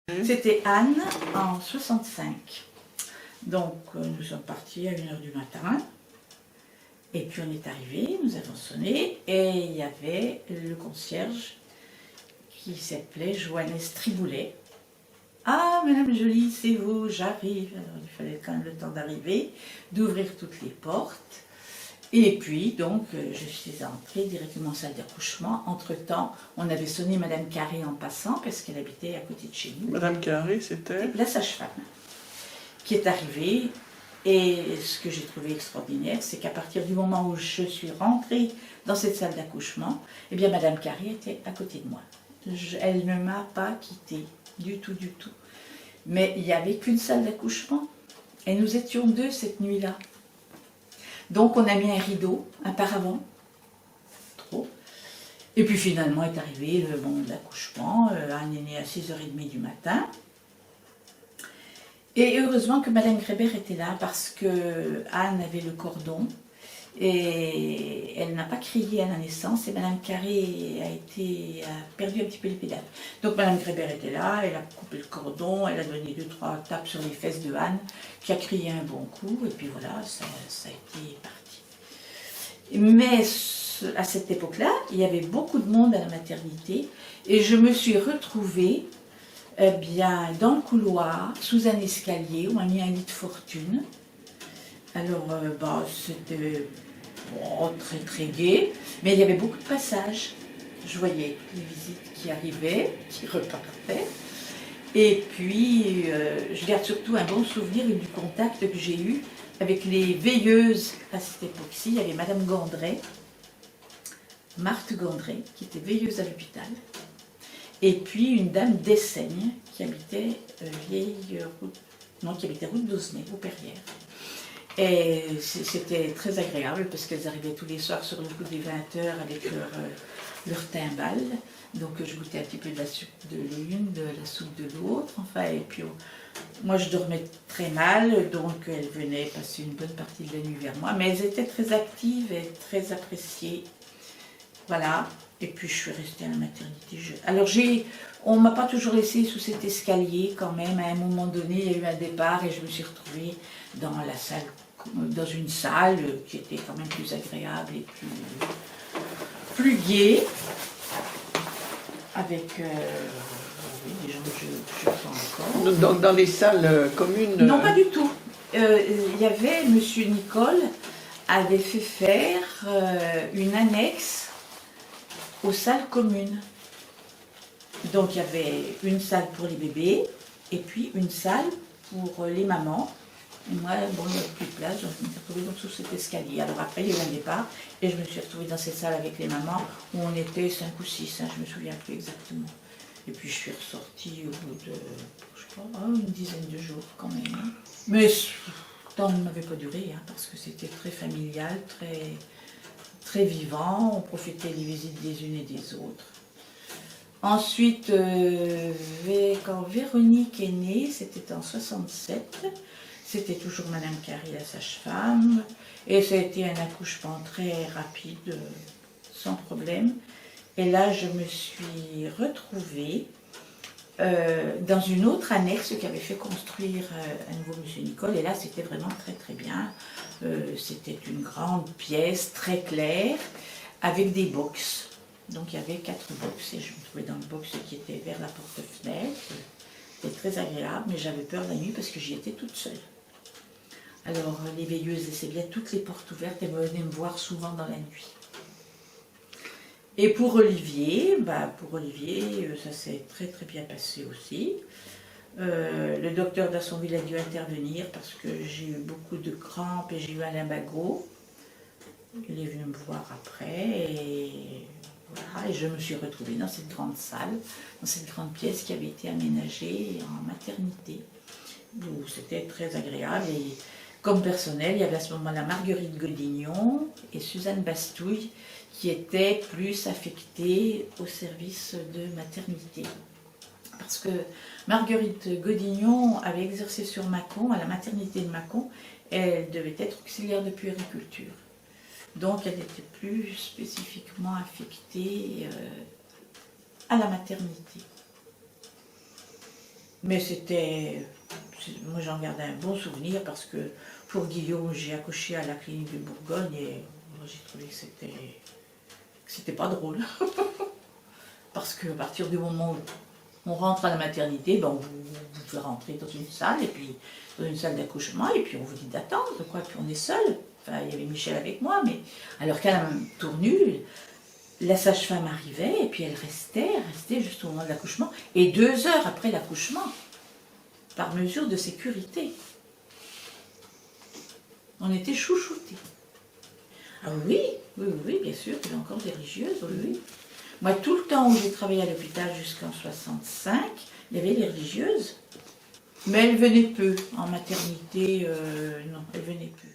C'était Anne en 65. Donc nous sommes partis à 1h du matin. Et puis on est arrivé, nous avons sonné et il y avait le concierge qui s'appelait Johannes Triboulet. Ah, Madame Jolie, c'est vous, j'arrive. Alors il fallait quand même le temps d'arriver, d'ouvrir toutes les portes. Et puis, donc, je suis entrée directement en salle d'accouchement. Entre-temps, on avait sonné Madame Carré en passant, parce qu'elle habitait à côté de chez nous. Madame Carré, c'était la sage-femme, qui est arrivée. Et ce que j'ai trouvé extraordinaire, c'est qu'à partir du moment où je suis rentrée dans cette salle d'accouchement, eh bien, Madame Carré était à côté de moi. Elle ne m'a pas quittée, du tout, du tout. Mais il n'y avait qu'une salle d'accouchement. Et nous étions deux cette nuit-là. Donc on a mis un rideau, un paravent, trop. Et puis finalement est arrivé le moment de l'accouchement. Anne est née à 6h30 du matin. Et heureusement que Madame Grébert était là parce que Anne avait le cordon et elle n'a pas crié à la naissance et Madame Carré a perdu un petit peu les pédales. Donc Madame Grébert était là, elle a coupé le cordon, elle a donné 2-3 tapes sur les fesses de Anne qui a crié un bon coup et puis voilà, ça a été parti. Mais à cette époque-là, il y avait beaucoup de monde à la maternité et je me suis retrouvée bien, dans le couloir, sous un escalier, où on a mis un lit de fortune. Alors, c'était très très gai, mais il y avait beaucoup de passages. Je voyais les visites qui arrivaient, qui repartaient. Et puis, je garde surtout un bon souvenir du contact que j'ai eu avec les veilleuses à cette époque-ci. Il y avait Madame Gondret, Marthe Gondret, qui était veilleuse à l'hôpital. Et puis une dame d'Essaigne qui habitait route d'Osnay, aux Perrières. Et c'était très agréable parce qu'elles arrivaient tous les soirs sur le coup des 20h avec leur timbale. Donc je goûtais un petit peu de la soupe de l'une, de la soupe de l'autre. Enfin, et puis moi je dormais très mal, donc elles venaient passer une bonne partie de la nuit vers moi. Mais elles étaient très actives et très appréciées. Voilà. Et puis je suis restée à la maternité. Alors on ne m'a pas toujours laissée sous cet escalier quand même. À un moment donné, il y a eu un départ et je me suis retrouvée dans une salle qui était quand même plus agréable et plus gaie. Avec des gens que je sens encore. Dans les salles communes? Non, pas du tout. Il y avait, Monsieur Nicole avait fait faire une annexe aux salles communes. Donc il y avait une salle pour les bébés et puis une salle pour les mamans. Et moi, bon, il n'y avait plus de place, je me suis retrouvée donc sous cet escalier. Alors après, il y a eu un départ et je me suis retrouvée dans cette salle avec les mamans où on était 5 ou 6, je ne me souviens plus exactement. Et puis je suis ressortie au bout de, je crois, une dizaine de jours quand même. Mais le temps ne m'avait pas duré parce que c'était très familial, très vivant, on profitait des visites des unes et des autres. Ensuite, quand Véronique est née, c'était en 67, c'était toujours Madame Carré, la sage-femme, et ça a été un accouchement très rapide, sans problème. Et là, je me suis retrouvée dans une autre annexe qu'avait fait construire à nouveau Monsieur Nicole, et là, c'était vraiment très très bien. C'était une grande pièce, très claire, avec des box. Donc il y avait 4 box, et je me trouvais dans le box qui était vers la porte-fenêtre. C'était très agréable, mais j'avais peur la nuit parce que j'y étais toute seule. Alors les veilleuses laissaient bien toutes les portes ouvertes et venaient me voir souvent dans la nuit. Et pour Olivier, ça s'est très très bien passé aussi. Le docteur d'Assonville a dû intervenir parce que j'ai eu beaucoup de crampes et j'ai eu un lumbago. Il est venu me voir après et voilà, et je me suis retrouvée dans cette grande salle, dans cette grande pièce qui avait été aménagée en maternité, où c'était très agréable. Et comme personnel, il y avait à ce moment-là Marguerite Godignon et Suzanne Bastouille qui étaient plus affectées au service de maternité. Parce que Marguerite Godignon avait exercé sur Mâcon, à la maternité de Mâcon, elle devait être auxiliaire de puériculture. Donc elle était plus spécifiquement affectée à la maternité. Mais moi j'en garde un bon souvenir parce que pour Guillaume, j'ai accouché à la clinique de Bourgogne et moi, j'ai trouvé que c'était pas drôle. Parce qu'à partir du moment où on rentre à la maternité, ben, vous devez rentrer dans une salle, et puis dans une salle d'accouchement, et puis on vous dit d'attendre, quoi, puis on est seul. Enfin, il y avait Michel avec moi, mais alors qu'à la tournure, la sage-femme arrivait, et puis elle restait juste au moment de l'accouchement, et 2 heures après l'accouchement, par mesure de sécurité. On était chouchoutés. Ah oui, bien sûr, il y a encore des religieuses, oui. Moi, tout le temps où j'ai travaillé à l'hôpital jusqu'en 65, il y avait des religieuses. Mais elles venaient peu. En maternité, non, elles venaient peu.